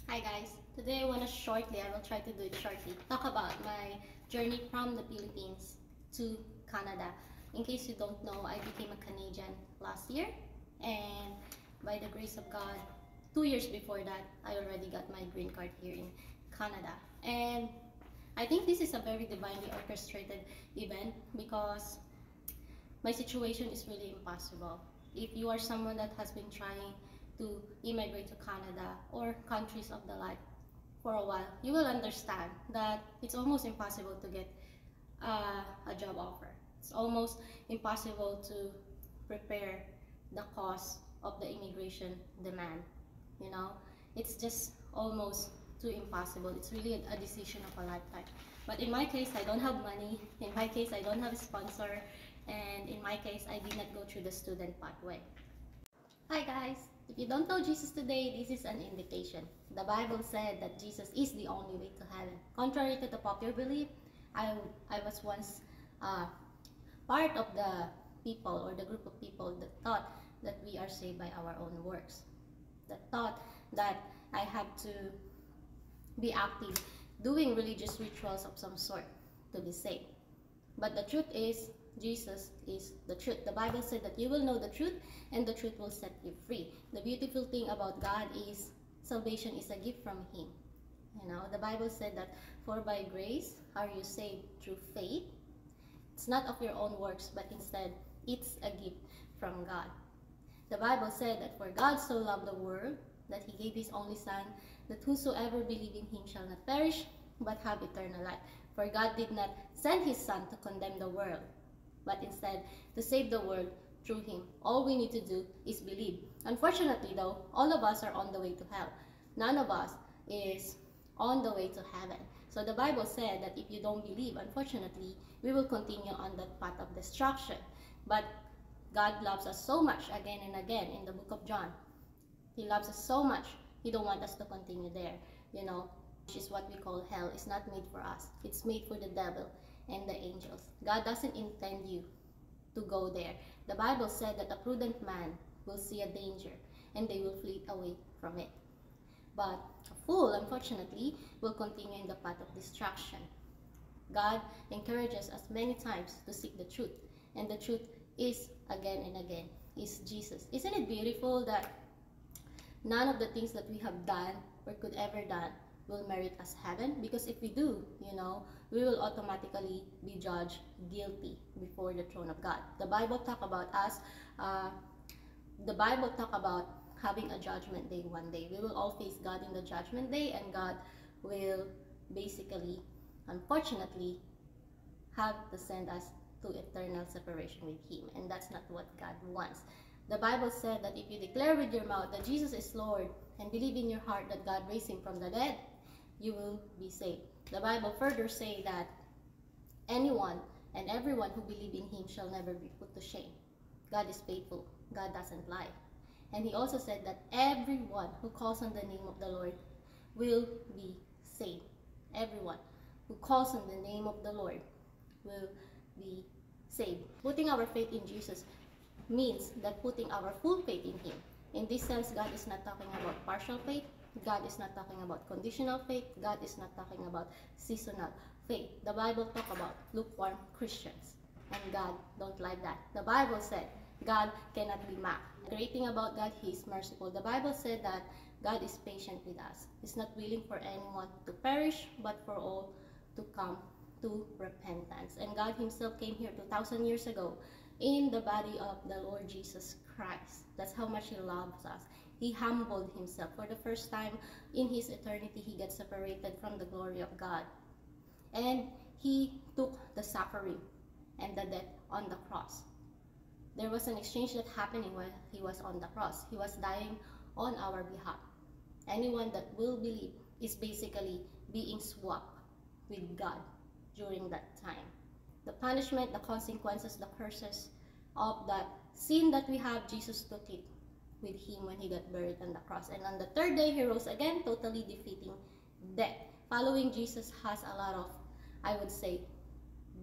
Hi guys, today I will try to do it shortly, talk about my journey from the Philippines to Canada. In case you don't know, I became a Canadian last year, and by the grace of God, 2 years before that, I already got my green card here in Canada. And I think this is a very divinely orchestrated event because my situation is really impossible. If you are someone that has been trying to immigrate to Canada or countries of the like for a while, you will understand that it's almost impossible to get a job offer. It's almost impossible to prepare the cost of the immigration demand. You know, it's just almost too impossible. It's really a decision of a lifetime. But in my case, I don't have money. In my case, I don't have a sponsor. And in my case, I did not go through the student pathway. Hi guys! If you don't know Jesus today, this is an invitation. The Bible said that Jesus is the only way to heaven. Contrary to the popular belief, I was once part of the people or the group of people that thought that we are saved by our own works. That thought that I have to be active doing religious rituals of some sort to be saved. But the truth is, Jesus is the truth. The Bible said that you will know the truth and the truth will set you free. The beautiful thing about God is salvation is a gift from Him. You know, the Bible said that for by grace are you saved through faith. It's not of your own works, but instead it's a gift from God. The Bible said that for God so loved the world that He gave His only Son, that whosoever believe in Him shall not perish, but have eternal life. For God did not send His Son to condemn the world, but instead to save the world through Him. All we need to do is believe. Unfortunately though, all of us are on the way to hell. None of us is on the way to heaven. So the Bible said that if you don't believe, unfortunately, we will continue on that path of destruction. But God loves us so much again and again in the book of John. He loves us so much, He don't want us to continue there. You know, which is what we call hell. It's not made for us. It's made for the devil and the angels. God doesn't intend you to go there. The Bible said that a prudent man will see a danger and they will flee away from it. But a fool, unfortunately, will continue in the path of destruction. God encourages us many times to seek the truth. And the truth is, again and again, is Jesus. Isn't it beautiful that none of the things that we have done or could ever done will merit us heaven? Because if we do, you know, we will automatically be judged guilty before the throne of God. The Bible talk about us, the Bible talk about having a judgment day one day. We will all face God in the judgment day, and God will basically, unfortunately, have to send us to eternal separation with Him. And that's not what God wants. The Bible said that if you declare with your mouth that Jesus is Lord and believe in your heart that God raised Him from the dead, you will be saved. The Bible further say that anyone and everyone who believe in Him shall never be put to shame. God is faithful. God doesn't lie. And He also said that everyone who calls on the name of the Lord will be saved. Everyone who calls on the name of the Lord will be saved. Putting our faith in Jesus means that putting our full faith in Him. In this sense, God is not talking about partial faith. God is not talking about conditional faith. God is not talking about seasonal faith. The Bible talk about lukewarm Christians, and God don't like that. The Bible said God cannot be mocked. The great thing about God, He is merciful. The Bible said that God is patient with us. He's not willing for anyone to perish, but for all to come to repentance. And God Himself came here 2,000 years ago in the body of the Lord Jesus Christ. That's how much He loves us. He humbled Himself. For the first time in His eternity, He got separated from the glory of God. And He took the suffering and the death on the cross. There was an exchange that happening when He was on the cross. He was dying on our behalf. Anyone that will believe is basically being swapped with God during that time. The punishment, the consequences, the curses of that sin that we have, Jesus took it with Him when He got buried on the cross. And on the third day, He rose again, totally defeating death. Following Jesus has a lot of, I would say,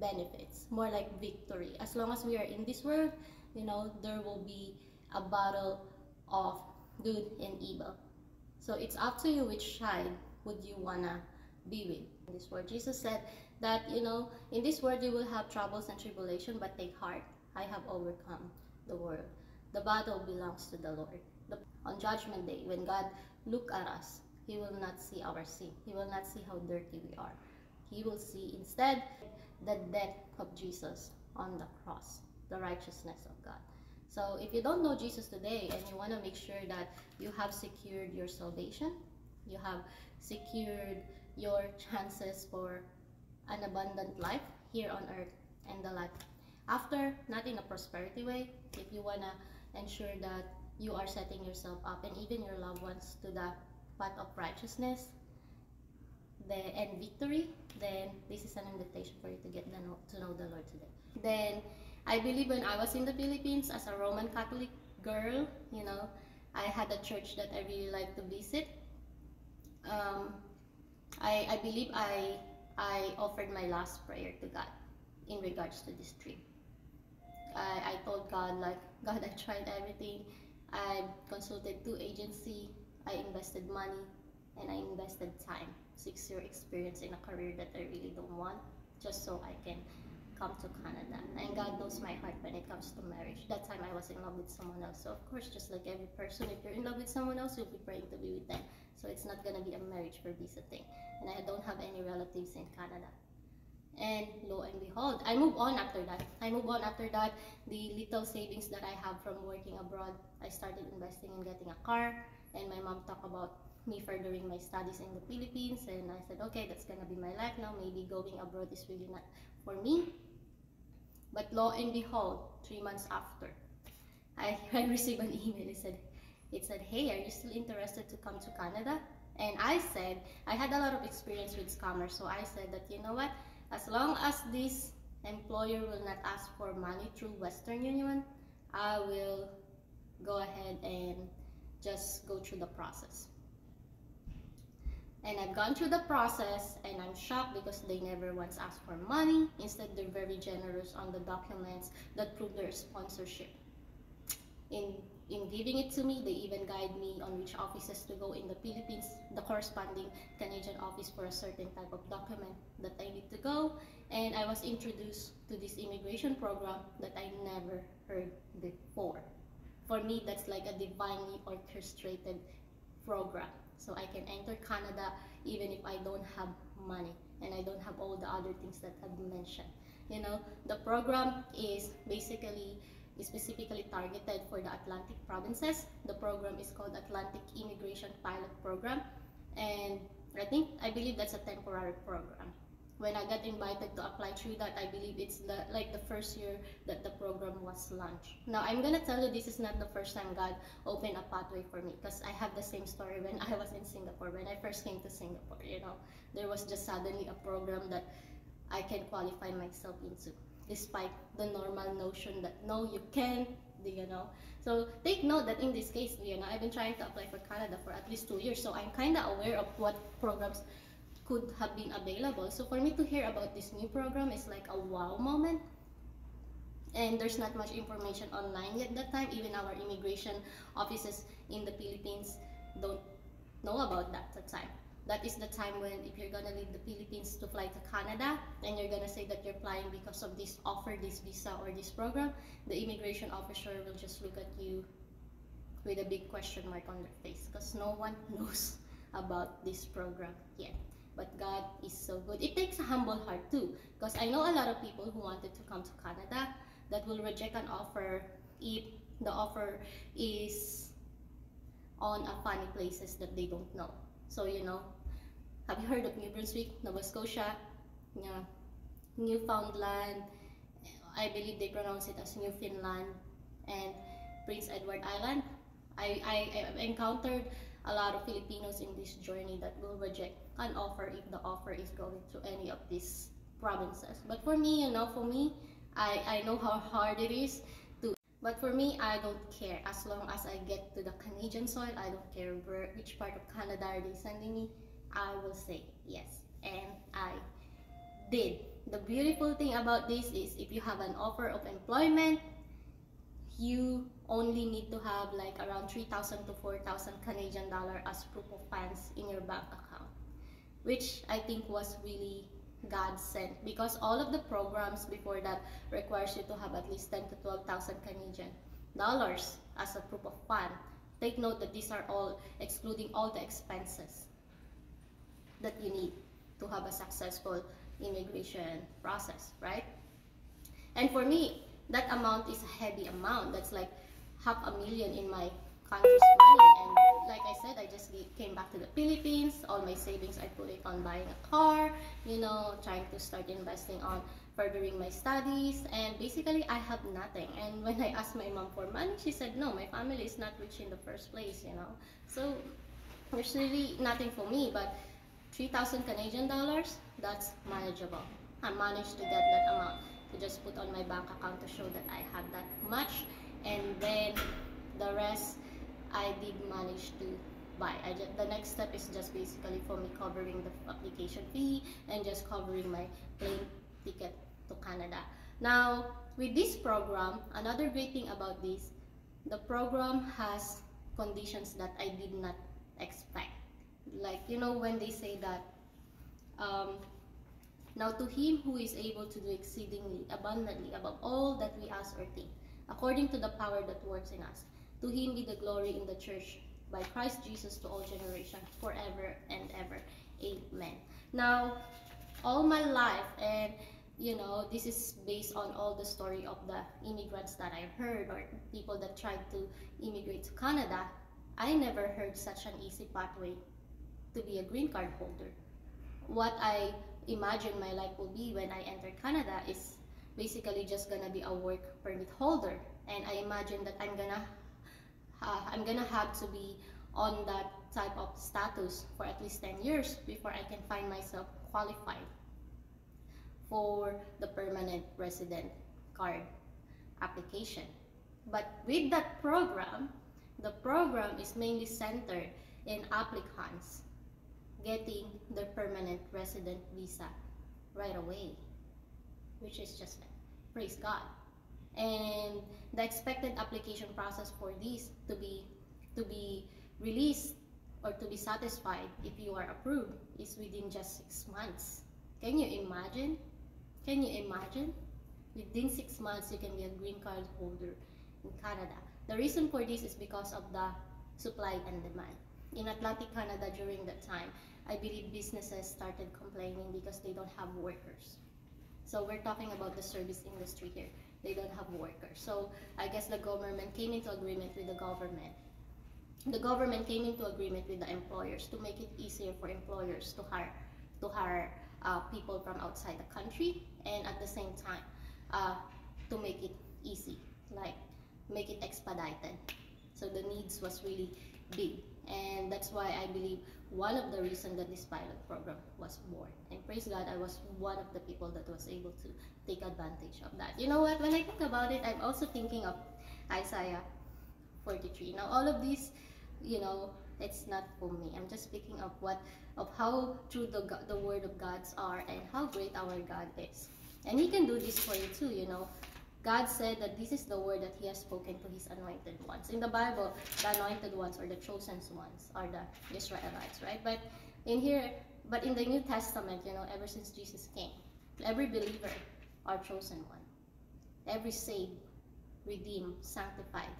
benefits, more like victory. As long as we are in this world, you know, there will be a battle of good and evil. So it's up to you which side would you wanna be with. In this world, Jesus said that, in this world you will have troubles and tribulation, but take heart, I have overcome the world. The battle belongs to the Lord. On Judgment Day, when God look at us, He will not see our sin. He will not see how dirty we are. He will see instead the death of Jesus on the cross, the righteousness of God. So if you don't know Jesus today and you want to make sure that you have secured your salvation, you have secured your chances for an abundant life here on earth and the life after, not in a prosperity way, if you want to ensure that you are setting yourself up and even your loved ones to the path of righteousness and victory, then this is an invitation for you to get to know the Lord today. Then I believe when I was in the Philippines as a Roman Catholic girl, I had a church that I really like to visit. I believe I offered my last prayer to God in regards to this trip. I told God, like, God, I tried everything. I consulted 2 agencies, I invested money, and I invested time. 6-year experience in a career that I really don't want, just so I can come to Canada. And God knows my heart when it comes to marriage. That time I was in love with someone else. So of course, just like every person, if you're in love with someone else, you'll be praying to be with them. So it's not gonna be a marriage for visa thing. And I don't have any relatives in Canada. And lo and behold, I moved on after that. The little savings that I have from working abroad, I started investing in getting a car. And my mom talked about me furthering my studies in the Philippines. And I said, okay, that's gonna be my life now. Maybe going abroad is really not for me. But lo and behold, 3 months after, I received an email. It said, hey, are you still interested to come to Canada? And I said, I had a lot of experience with scammers. So I said that, you know what? As long as this employer will not ask for money through Western Union, I will go ahead and just go through the process. And I've gone through the process and I'm shocked because they never once asked for money. Instead, they're very generous on the documents that prove their sponsorship. In giving it to me, they even guide me on which offices to go in the Philippines, the corresponding Canadian office for a certain type of document that I need to go. And I was introduced to this immigration program that I never heard before. For me, that's like a divinely orchestrated program. So I can enter Canada even if I don't have money and I don't have all the other things that I've mentioned. The program is specifically targeted for the Atlantic provinces. The program is called Atlantic Immigration Pilot Program, and I believe that's a temporary program. When I got invited to apply through that, I believe it's the first year that the program was launched. Now I'm gonna tell you, this is not the first time God opened a pathway for me, because I have the same story when I was in Singapore. When I first came to Singapore, there was just suddenly a program that I can qualify myself into, despite the normal notion that no, you can't, So take note that in this case, I've been trying to apply for Canada for at least 2 years, so I'm kind of aware of what programs could have been available. So for me to hear about this new program is like a wow moment. And there's not much information online yet that time. Even our immigration offices in the Philippines don't know about that at the time. That is the time when, if you're gonna leave the Philippines to fly to Canada and you're gonna say that you're flying because of this offer, this visa, or this program, the immigration officer will just look at you with a big question mark on their face, because no one knows about this program yet. But God is so good. It takes a humble heart too, because I know a lot of people who wanted to come to Canada that will reject an offer if the offer is on a funny places that they don't know. So have you heard of New Brunswick, Nova Scotia, Newfoundland? I believe they pronounce it as Newfoundland, and Prince Edward Island. I've encountered a lot of Filipinos in this journey that will reject an offer if the offer is going to any of these provinces. But for me, I know how hard it is to. But for me, I don't care. As long as I get to the Canadian soil, I don't care which part of Canada are they sending me. I will say yes, and I did. The beautiful thing about this is, if you have an offer of employment, you only need to have like around 3,000 to 4,000 Canadian dollar as proof of funds in your bank account, which I think was really God sent, because all of the programs before that requires you to have at least 10 to 12,000 Canadian dollars as a proof of fund. Take note that these are all excluding all the expenses that you need to have a successful immigration process, right? And for me, that amount is a heavy amount. That's like $500,000 in my country's money. And like I said, I just came back to the Philippines. All my savings, I put it on buying a car, trying to start investing on furthering my studies. And basically, I have nothing. And when I asked my mom for money, she said, no, my family is not rich in the first place. So there's really nothing for me. But 3,000 Canadian dollars, that's manageable. I managed to get that amount to just put on my bank account to show that I had that much, and then the rest I did manage to buy. The next step is just basically for me covering the application fee and just covering my plane ticket to Canada. Now, with this program, another great thing about this, the program has conditions that I did not expect. Like, when they say that, now to him who is able to do exceedingly abundantly above all that we ask or think, according to the power that works in us, to him be the glory in the church by Christ Jesus to all generations, forever and ever. Amen. Now, all my life, and this is based on all the story of the immigrants that I've heard, or people that tried to immigrate to Canada, I never heard such an easy pathway to be a green card holder. What I imagine my life will be when I enter Canada is basically just gonna be a work permit holder, and I imagine that I'm gonna have to be on that type of status for at least 10 years before I can find myself qualified for the permanent resident card application. But with that program, the program is mainly centered in applicants getting their permanent resident visa right away, which is just praise God. And the expected application process for this to be released or to be satisfied if you are approved is within just 6 months. Can you imagine? Can you imagine? Within 6 months, you can be a green card holder in Canada. The reason for this is because of the supply and demand. In Atlantic Canada during that time, I believe businesses started complaining because they don't have workers. So we're talking about the service industry here. They don't have workers. So I guess the government came into agreement with the government. The government came into agreement with the employers to make it easier for employers to hire people from outside the country, and at the same time to make it easy, like make it expedited. So the needs was really big, and that's why I believe one of the reasons that this pilot program was born. And praise God, I was one of the people that was able to take advantage of that. You know what, when I think about it, I'm also thinking of Isaiah 43. Now all of these, it's not for me. I'm just speaking of how true the word of God's are and how great our God is. And He can do this for you too, God said that this is the word that He has spoken to His anointed ones. In the Bible, the anointed ones or the chosen ones are the Israelites, right? But in the New Testament, ever since Jesus came, every believer are chosen one. Every saved, redeemed, sanctified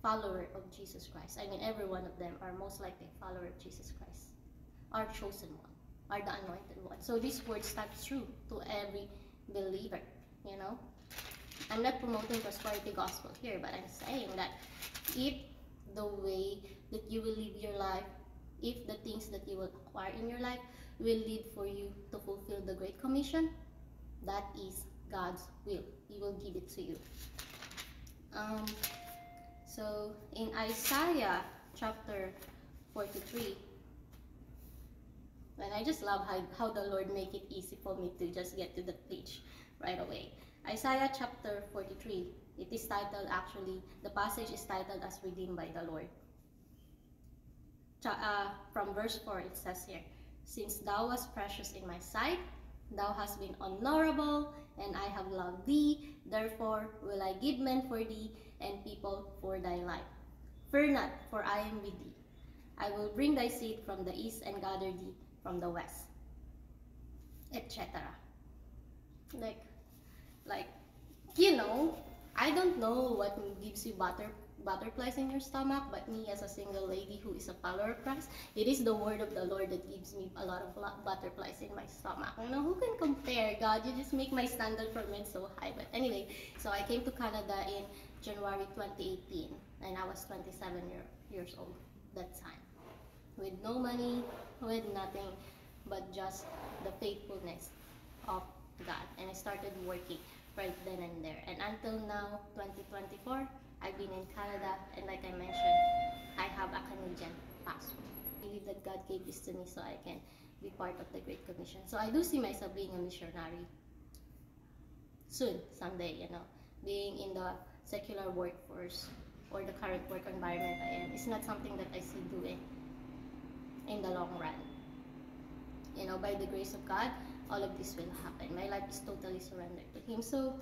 follower of Jesus Christ. I mean, every one of them are most likely a follower of Jesus Christ. Are chosen one, are the anointed one. So this word stands true to every believer, I'm not promoting prosperity gospel here, but I'm saying that if the way that you will live your life, if the things that you will acquire in your life will lead for you to fulfill the Great Commission, that is God's will. He will give it to you. So in Isaiah chapter 43, and I just love how the Lord make it easy for me to just get to the page right away. Isaiah chapter 43, it is titled, actually, the passage is titled as Redeemed by the Lord. From verse 4, it says here, Since thou wast precious in my sight, Thou hast been honorable, and I have loved thee. Therefore will I give men for thee, and people for thy life. Fear not, for I am with thee. I will bring thy seed from the east and gather thee from the west, etc. Like, like, you know, I don't know what gives you butterflies in your stomach, but me as a single lady who is a follower of Christ, it is the word of the Lord that gives me a lot of butterflies in my stomach. You know, who can compare? God, you just make my standard for men so high. But anyway, so I came to Canada in January 2018, and I was 27 years old that time, with no money, with nothing, but just the faithfulness of God. And I started working right then and there. And until now, 2024, I've been in Canada, and like I mentioned, I have a Canadian passport. I believe that God gave this to me so I can be part of the Great Commission. So I do see myself being a missionary soon, someday, you know, being in the secular workforce or the current work environment I am. It's not something that I see doing in the long run. You know, by the grace of God, all of this will happen. My life is totally surrendered to Him. So